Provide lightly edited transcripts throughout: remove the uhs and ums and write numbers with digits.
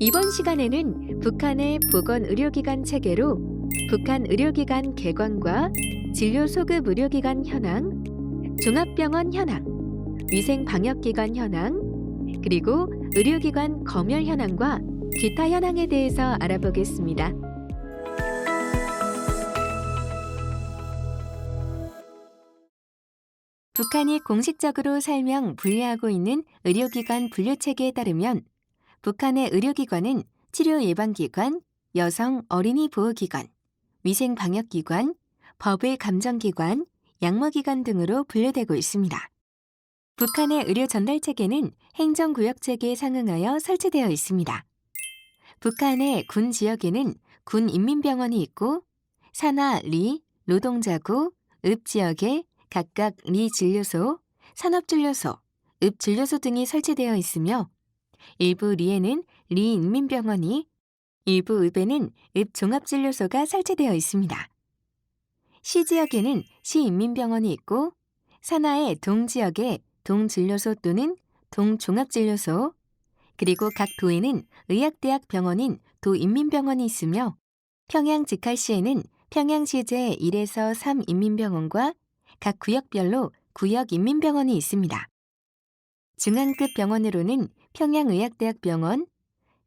이번 시간에는 북한의 보건의료기관 체계로 북한 의료기관 개관과 진료 소급 의료기관 현황, 종합병원 현황, 위생방역기관 현황, 그리고 의료기관 검열 현황과 기타 현황에 대해서 알아보겠습니다. 북한이 공식적으로 설명, 분류하고 있는 의료기관 분류체계에 따르면 북한의 의료기관은 치료예방기관, 여성 어린이 보호기관, 위생방역기관, 법의 감정기관, 양모기관 등으로 분류되고 있습니다. 북한의 의료 전달체계는 행정구역체계에 상응하여 설치되어 있습니다. 북한의 군 지역에는 군인민병원이 있고 산하 리, 노동자구, 읍 지역에 각각 리 진료소, 산업진료소, 읍 진료소 등이 설치되어 있으며 일부 리에는 리 인민병원이, 일부 읍에는 읍 종합진료소가 설치되어 있습니다. 시 지역에는 시인민병원이 있고 산하의 동 지역에 동진료소 또는 동종합진료소, 그리고 각 도에는 의학대학 병원인 도인민병원이 있으며 평양 직할시에는 평양시제 1에서 3 인민병원과 각 구역별로 구역인민병원이 있습니다. 중앙급 병원으로는 평양의학대학병원,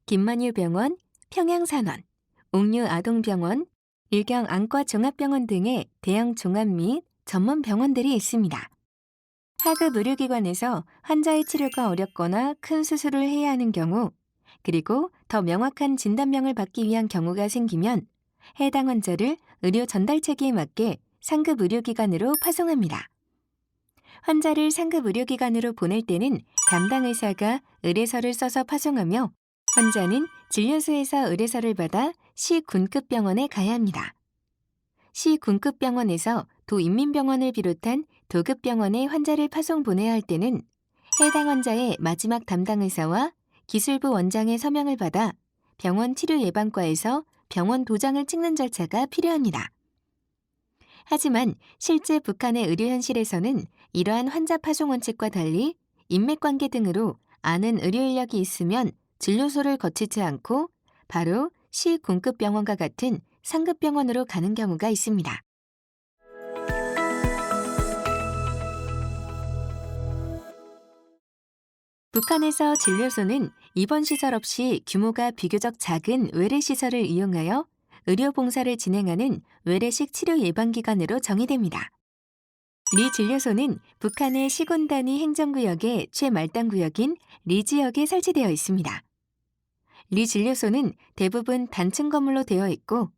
김만유병원, 평양산원, 옥류아동병원, 일경안과종합병원 등의 대형 종합 및 전문 병원들이 있습니다. 하급 의료기관에서 환자의 치료가 어렵거나 큰 수술을 해야 하는 경우, 그리고 더 명확한 진단명을 받기 위한 경우가 생기면 해당 환자를 의료 전달체계에 맞게 상급 의료기관으로 파송합니다. 환자를 상급 의료기관으로 보낼 때는 담당 의사가 의뢰서를 써서 파송하며 환자는 진료소에서 의뢰서를 받아 시군급 병원에 가야 합니다. 시군급 병원에서 도인민병원을 비롯한 도급 병원에 환자를 파송 보내야 할 때는 해당 환자의 마지막 담당 의사와 기술부 원장의 서명을 받아 병원 치료예방과에서 병원 도장을 찍는 절차가 필요합니다. 하지만 실제 북한의 의료 현실에서는 이러한 환자 파송 원칙과 달리 인맥관계 등으로 아는 의료 인력이 있으면 진료소를 거치지 않고 바로 시군급 병원과 같은 상급 병원으로 가는 경우가 있습니다. 북한에서 진료소는 입원 시설 없이 규모가 비교적 작은 외래 시설을 이용하여 의료 봉사를 진행하는 외래식 치료 예방기관으로 정의됩니다. 리 진료소는 북한의 시군 단위 행정구역의 최말단 구역인 리 지역에 설치되어 있습니다. 리 진료소는 대부분 단층 건물로 되어 있고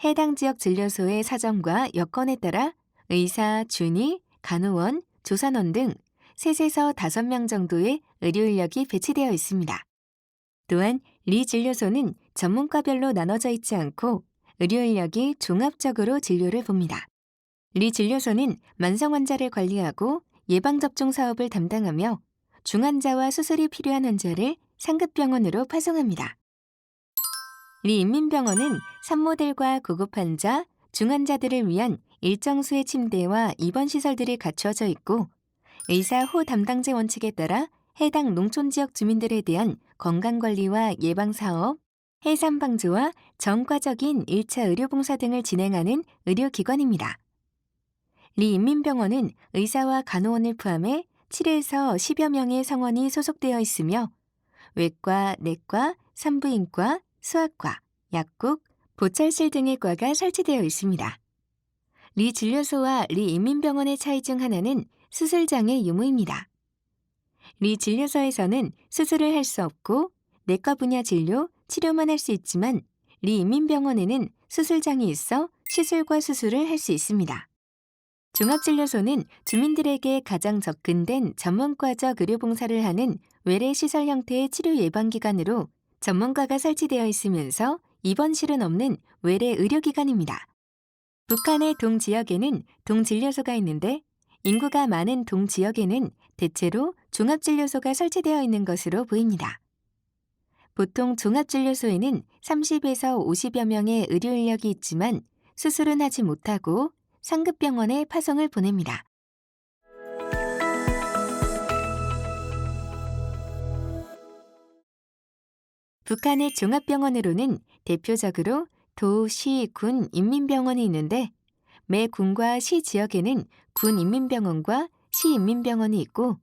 해당 지역 진료소의 사정과 여건에 따라 의사, 준의, 간호원, 조산원 등 3에서 5명 정도의 의료 인력이 배치되어 있습니다. 또한 리 진료소는 전문과별로 나눠져 있지 않고 의료 인력이 종합적으로 진료를 봅니다. 리 진료소는 만성 환자를 관리하고 예방접종 사업을 담당하며 중환자와 수술이 필요한 환자를 상급병원으로 파송합니다. 리 인민병원은 산모들과 구급 환자, 중환자들을 위한 일정 수의 침대와 입원 시설들이 갖추어져 있고 의사 호 담당제 원칙에 따라 해당 농촌 지역 주민들에 대한 건강관리와 예방사업, 해산방조와 전과적인 1차 의료봉사 등을 진행하는 의료기관입니다. 리 인민병원은 의사와 간호원을 포함해 7에서 10여 명의 성원이 소속되어 있으며 외과, 내과, 산부인과, 수학과, 약국, 보철실 등의 과가 설치되어 있습니다. 리 진료소와 리 인민병원의 차이 중 하나는 수술장의 유무입니다. 리 진료소에서는 수술을 할 수 없고 내과 분야 진료, 치료만 할 수 있지만 리 인민병원에는 수술장이 있어 시술과 수술을 할 수 있습니다. 종합진료소는 주민들에게 가장 접근된 전문과적 의료봉사를 하는 외래시설 형태의 치료 예방기관으로 전문가가 설치되어 있으면서 입원실은 없는 외래 의료기관입니다. 북한의 동지역에는 동진료소가 있는데 인구가 많은 동지역에는 대체로 종합진료소가 설치되어 있는 것으로 보입니다. 보통 종합진료소에는 30에서 50여 명의 의료 인력이 있지만 수술은 하지 못하고 상급병원에 파송을 보냅니다. 북한의 종합병원으로는 대표적으로 도, 시, 군, 인민병원이 있는데 매 군과 시 지역에는 군인민병원과 시인민병원이 있고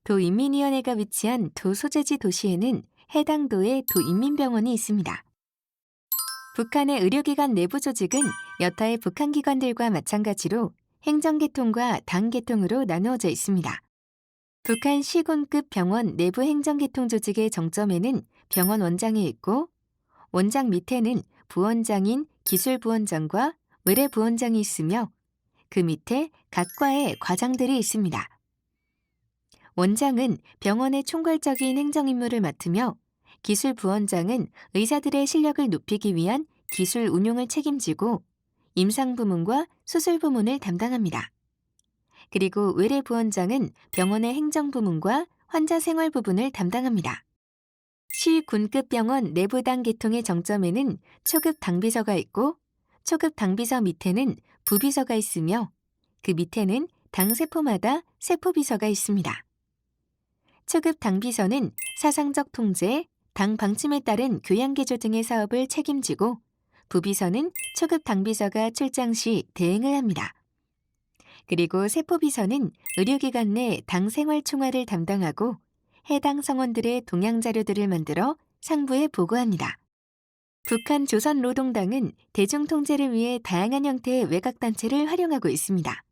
도인민위원회가 위치한 도 소재지 도시에는 해당 도의 도인민병원이 있습니다. 북한의 의료기관 내부 조직은 여타의 북한 기관들과 마찬가지로 행정계통과 당계통으로 나누어져 있습니다. 북한 시군급 병원 내부 행정계통 조직의 정점에는 병원 원장이 있고 원장 밑에는 부원장인 기술부원장과 외래부원장이 있으며 그 밑에 각 과의 과장들이 있습니다. 원장은 병원의 총괄적인 행정 임무를 맡으며 기술부원장은 의사들의 실력을 높이기 위한 기술 운용을 책임지고 임상부문과 수술부문을 담당합니다. 그리고 외래부원장은 병원의 행정부문과 환자 생활 부분을 담당합니다. 시 군급 병원 내부당 계통의 정점에는 초급 당비서가 있고 초급 당비서 밑에는 부비서가 있으며 그 밑에는 당 세포마다 세포비서가 있습니다. 초급 당비서는 사상적 통제, 당 방침에 따른 교양개조 등의 사업을 책임지고 부비서는 초급 당비서가 출장 시 대행을 합니다. 그리고 세포비서는 의료기관 내 당 생활 총괄을 담당하고 해당 성원들의 동향 자료들을 만들어 상부에 보고합니다. 북한 조선노동당은 대중통제를 위해 다양한 형태의 외곽단체를 활용하고 있습니다.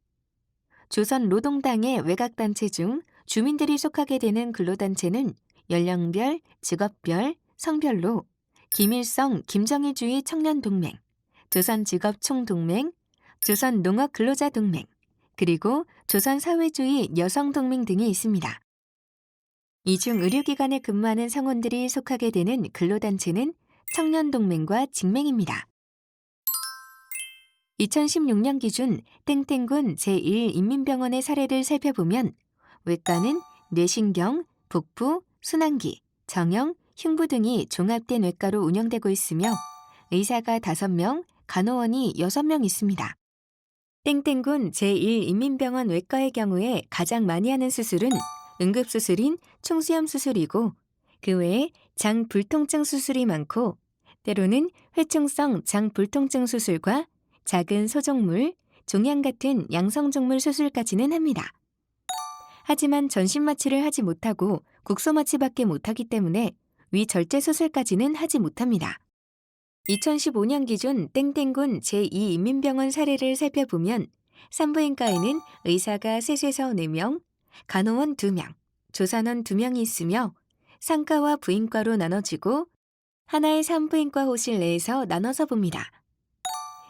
조선노동당의 외곽단체 중 주민들이 속하게 되는 근로단체는 연령별, 직업별, 성별로 김일성 김정일주의 청년동맹, 조선직업총동맹, 조선농업근로자동맹, 그리고 조선사회주의 여성동맹 등이 있습니다. 이 중 의료기관에 근무하는 성원들이 속하게 되는 근로단체는 청년동맹과 직맹입니다. 2016년 기준 땡땡군 제1인민병원의 사례를 살펴보면 외과는 뇌신경, 복부, 순환기, 정형, 흉부 등이 종합된 외과로 운영되고 있으며 의사가 5명, 간호원이 6명 있습니다. 땡땡군 제1인민병원 외과의 경우에 가장 많이 하는 수술은 응급수술인 총수염 수술이고 그 외에 장 불통증 수술이 많고 때로는 회충성 장 불통증 수술과 작은 소종물, 종양 같은 양성종물 수술까지는 합니다. 하지만 전신마취를 하지 못하고 국소마취밖에 못하기 때문에 위절제 수술까지는 하지 못합니다. 2015년 기준 땡땡군 제2인민병원 사례를 살펴보면 산부인과에는 의사가 3에서 4명, 간호원 2명, 조산원 2명이 있으며 상과와 부인과로 나눠지고 하나의 산부인과 호실 내에서 나눠서 봅니다.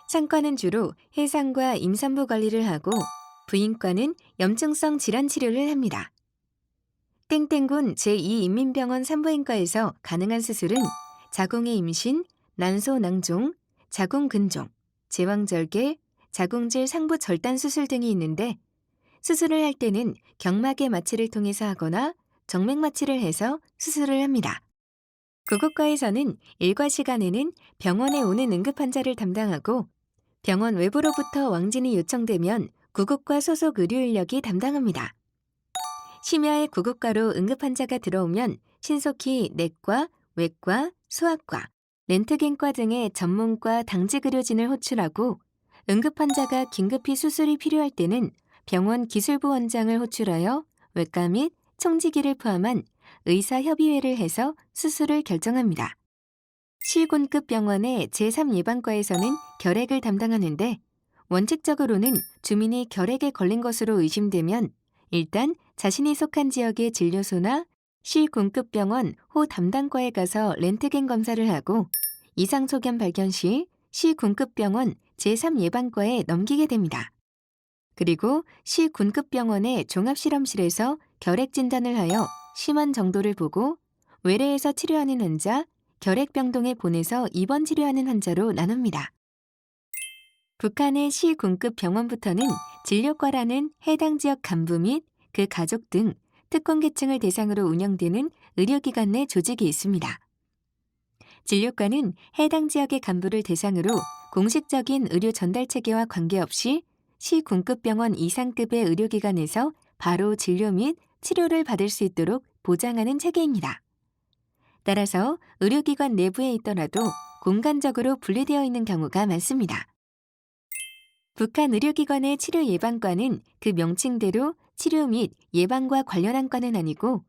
상과는 주로 해상과 임산부 관리를 하고 부인과는 염증성 질환 치료를 합니다. 땡땡군 제2인민병원 산부인과에서 가능한 수술은 자궁의 임신, 난소낭종, 자궁근종, 제왕절개, 자궁질 상부 절단 수술 등이 있는데 수술을 할 때는 경막의 마취를 통해서 하거나 정맥 마취를 해서 수술을 합니다. 구급과에서는 일과 시간에는 병원에 오는 응급 환자를 담당하고 병원 외부로부터 왕진이 요청되면 구급과 소속 의료 인력이 담당합니다. 심야에 구급과로 응급 환자가 들어오면 신속히 내과, 외과, 소아과, 렌트겐과 등의 전문과 당직 의료진을 호출하고 응급 환자가 긴급히 수술이 필요할 때는 병원 기술부 원장을 호출하여 외과 및 총지기를 포함한 의사협의회를 해서 수술을 결정합니다. 시군급 병원의 제3예방과에서는 결핵을 담당하는데 원칙적으로는 주민이 결핵에 걸린 것으로 의심되면 일단 자신이 속한 지역의 진료소나 시군급 병원 호 담당과에 가서 렌트겐 검사를 하고 이상 소견 발견 시 시군급 병원 제3예방과에 넘기게 됩니다. 그리고 시군급 병원의 종합실험실에서 결핵 진단을 하여 심한 정도를 보고 외래에서 치료하는 환자, 결핵병동에 보내서 입원 치료하는 환자로 나눕니다. 북한의 시군급 병원부터는 진료과라는 해당 지역 간부 및 그 가족 등 특권계층을 대상으로 운영되는 의료기관 내 조직이 있습니다. 진료과는 해당 지역의 간부를 대상으로 공식적인 의료 전달 체계와 관계없이 시군급 병원 이상급의 의료기관에서 바로 진료 및 치료를 받을 수 있도록 보장하는 체계입니다. 따라서 의료기관 내부에 있더라도 공간적으로 분리되어 있는 경우가 많습니다. 북한 의료기관의 치료 예방과는 그 명칭대로 치료 및 예방과 관련한 과는 아니고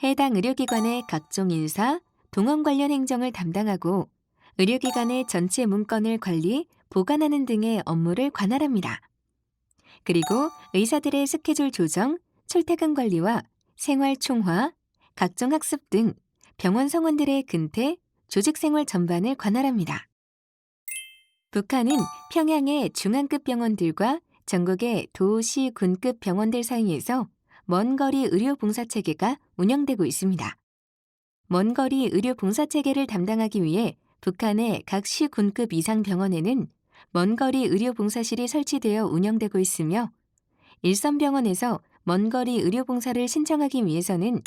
해당 의료기관의 각종 인사, 동원 관련 행정을 담당하고 의료기관의 전체 문건을 관리, 보관하는 등의 업무를 관할합니다. 그리고 의사들의 스케줄 조정, 출퇴근 관리와 생활 총화, 각종 학습 등 병원 성원들의 근태, 조직 생활 전반을 관할합니다. 북한은 평양의 중앙급 병원들과 전국의 도시, 군급 병원들 사이에서 먼거리 의료봉사체계가 운영되고 있습니다. 먼거리 의료봉사체계를 담당하기 위해 북한의 각 시, 군급 이상 병원에는 먼거리 의료봉사실이 설치되어 운영되고 있으며 일선병원에서 먼거리 의료봉사를 신청하기 위해서는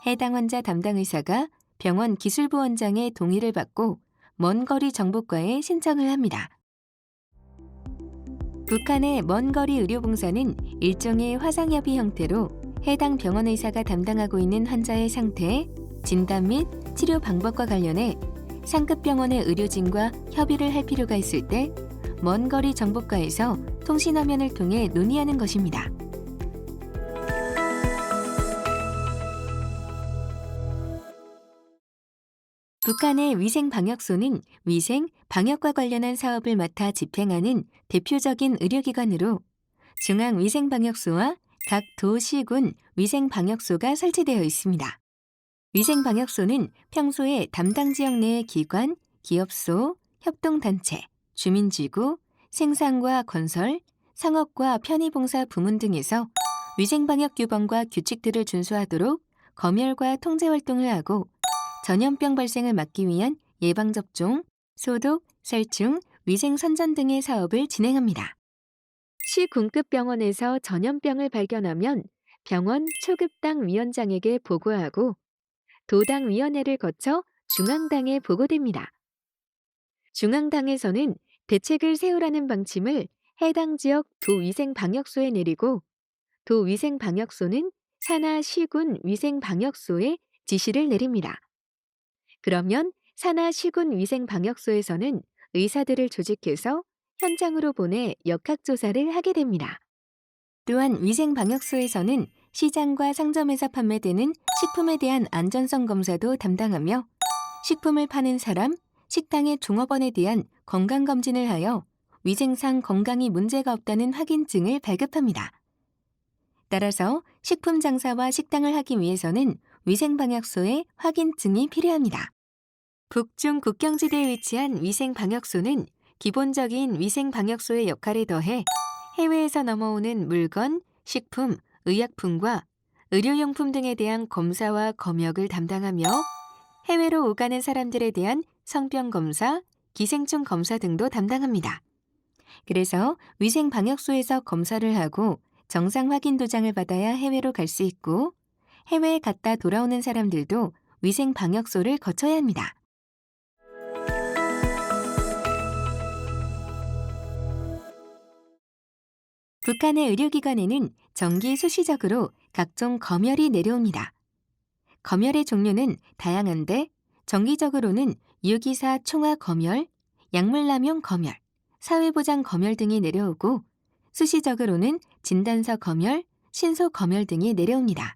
해당 환자 담당 의사가 병원 기술부원장의 동의를 받고 먼거리 정보과에 신청을 합니다. 북한의 먼거리 의료봉사는 일종의 화상협의 형태로 해당 병원 의사가 담당하고 있는 환자의 상태, 진단 및 치료 방법과 관련해 상급 병원의 의료진과 협의를 할 필요가 있을 때 먼거리 정보과에서 통신화면을 통해 논의하는 것입니다. 북한의 위생방역소는 위생, 방역과 관련한 사업을 맡아 집행하는 대표적인 의료기관으로 중앙위생방역소와 각 도시군 위생방역소가 설치되어 있습니다. 위생방역소는 평소에 담당 지역 내의 기관, 기업소, 협동단체, 주민지구, 생산과 건설, 상업과 편의봉사 부문 등에서 위생방역 규범과 규칙들을 준수하도록 검열과 통제활동을 하고 전염병 발생을 막기 위한 예방접종, 소독, 살충, 위생선전 등의 사업을 진행합니다. 시군급 병원에서 전염병을 발견하면 병원 초급당 위원장에게 보고하고 도당위원회를 거쳐 중앙당에 보고됩니다. 중앙당에서는 대책을 세우라는 방침을 해당 지역 도위생방역소에 내리고 도위생방역소는 산하 시군 위생방역소에 지시를 내립니다. 그러면 산하 시군 위생방역소에서는 의사들을 조직해서 현장으로 보내 역학조사를 하게 됩니다. 또한 위생방역소에서는 시장과 상점에서 판매되는 식품에 대한 안전성 검사도 담당하며 식품을 파는 사람, 식당의 종업원에 대한 건강검진을 하여 위생상 건강이 문제가 없다는 확인증을 발급합니다. 따라서 식품 장사와 식당을 하기 위해서는 위생방역소의 확인증이 필요합니다. 북중 국경지대에 위치한 위생방역소는 기본적인 위생방역소의 역할에 더해 해외에서 넘어오는 물건, 식품, 의약품과 의료용품 등에 대한 검사와 검역을 담당하며 해외로 오가는 사람들에 대한 성병검사, 기생충 검사 등도 담당합니다. 그래서 위생방역소에서 검사를 하고 정상 확인 도장을 받아야 해외로 갈 수 있고 해외에 갔다 돌아오는 사람들도 위생방역소를 거쳐야 합니다. 북한의 의료기관에는 정기 수시적으로 각종 검열이 내려옵니다. 검열의 종류는 다양한데 정기적으로는 유기사 총화 검열, 약물남용 검열, 사회보장 검열 등이 내려오고 수시적으로는 진단서 검열, 신속 검열 등이 내려옵니다.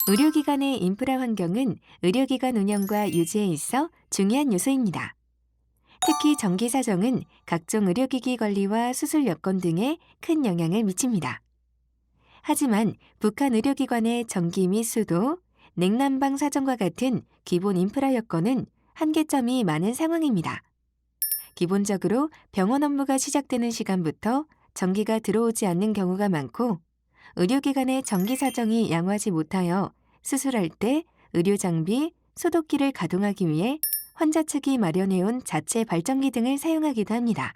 의료기관의 인프라 환경은 의료기관 운영과 유지에 있어 중요한 요소입니다. 특히 정기 사정은 각종 의료기기 관리와 수술 여건 등에 큰 영향을 미칩니다. 하지만 북한 의료기관의 전기 및 수도, 냉난방 사정과 같은 기본 인프라 여건은 한계점이 많은 상황입니다. 기본적으로 병원 업무가 시작되는 시간부터 전기가 들어오지 않는 경우가 많고 의료기관의 전기 사정이 양호하지 못하여 수술할 때 의료장비, 소독기를 가동하기 위해 환자 측이 마련해온 자체 발전기 등을 사용하기도 합니다.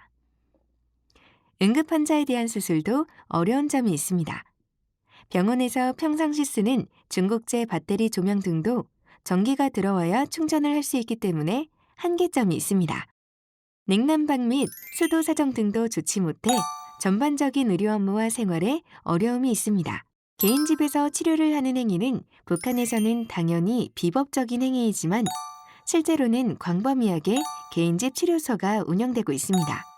응급 환자에 대한 수술도 어려운 점이 있습니다. 병원에서 평상시 쓰는 중국제 배터리 조명 등도 전기가 들어와야 충전을 할 수 있기 때문에 한계점이 있습니다. 냉난방 및 수도 사정 등도 좋지 못해 전반적인 의료 업무와 생활에 어려움이 있습니다. 개인 집에서 치료를 하는 행위는 북한에서는 당연히 비법적인 행위이지만 실제로는 광범위하게 개인집 치료소가 운영되고 있습니다.